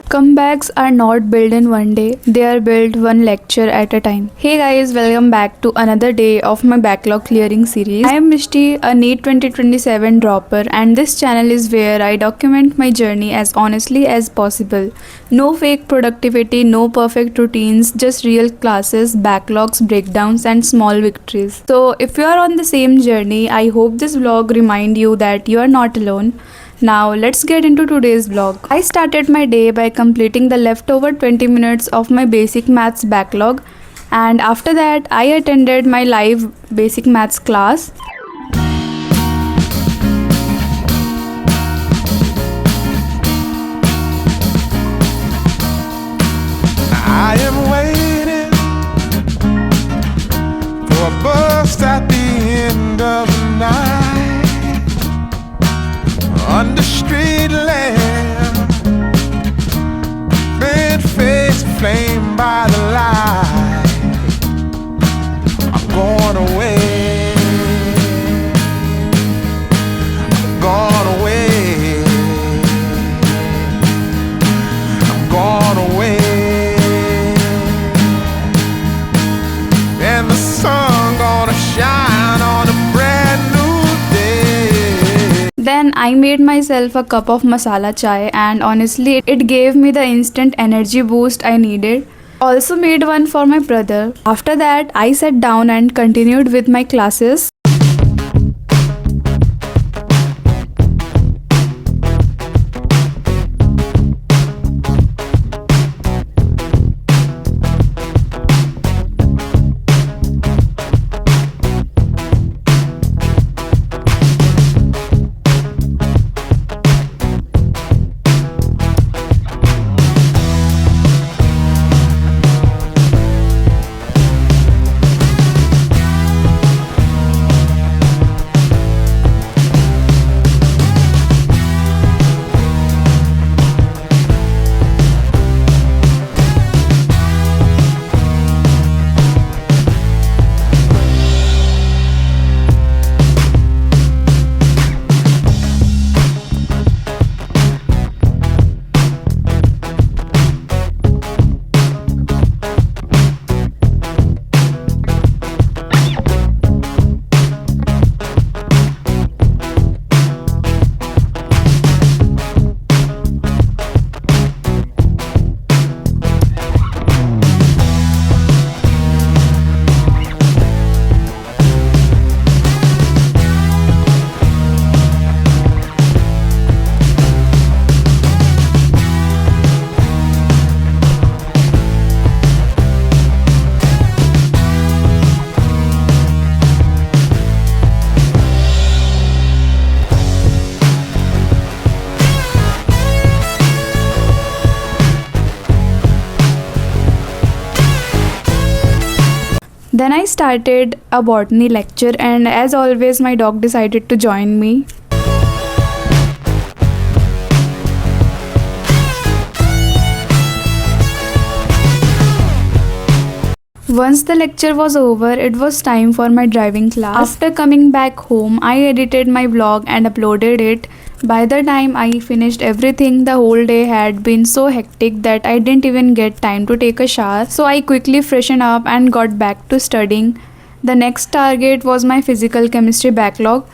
Comebacks are not built in one day, they are built one lecture at a time. Hey guys, welcome back to another day of my backlog clearing series. I am Mishti, a NEET 2027 dropper, and this channel is where I document my journey as honestly as possible. No fake productivity, no perfect routines, just real classes, backlogs, breakdowns, and small victories. So, if you are on the same journey, I hope this vlog remind you that you are not alone. Now let's get into today's vlog. I started my day by completing the leftover 20 minutes of my basic maths backlog, and after that I attended my live basic maths class. I am waiting for a bus at the end of the night. Under street lamp, bed face flamed by the light. I'm going away. I'm gone away. I'm gone away. And the sun gonna shine on a brand new day. Then I made myself a cup of masala chai, and honestly it gave me the instant energy boost I needed. Also made one for my brother. After that I sat down and continued with my classes. Then I started a botany lecture, and as always my dog decided to join me. Once the lecture was over, it was time for my driving class. After coming back home, I edited my vlog and uploaded it. By the time I finished everything, the whole day had been so hectic that I didn't even get time to take a shower. So I quickly freshened up and got back to studying. The next target was my physical chemistry backlog.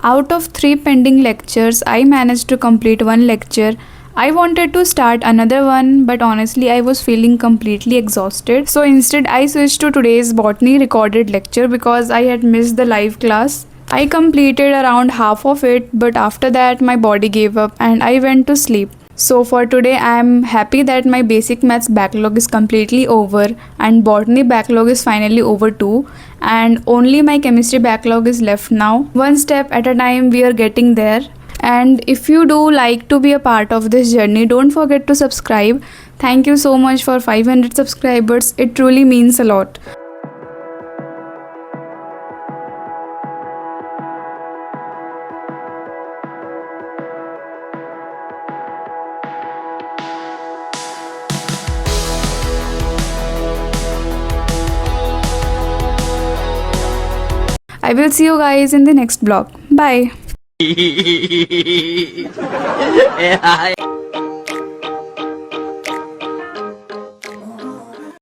Out of 3 pending lectures, I managed to complete 1 lecture. I wanted to start another one, but honestly I was feeling completely exhausted. So instead I switched to today's botany recorded lecture because I had missed the live class. I completed around half of it, but after that my body gave up and I went to sleep. So for today I am happy that my basic maths backlog is completely over and botany backlog is finally over too, and only my chemistry backlog is left now. One step at a time, we are getting there. And if you do like to be a part of this journey, don't forget to subscribe. Thank you so much for 500 subscribers. It truly means a lot. I will see you guys in the next vlog. Bye.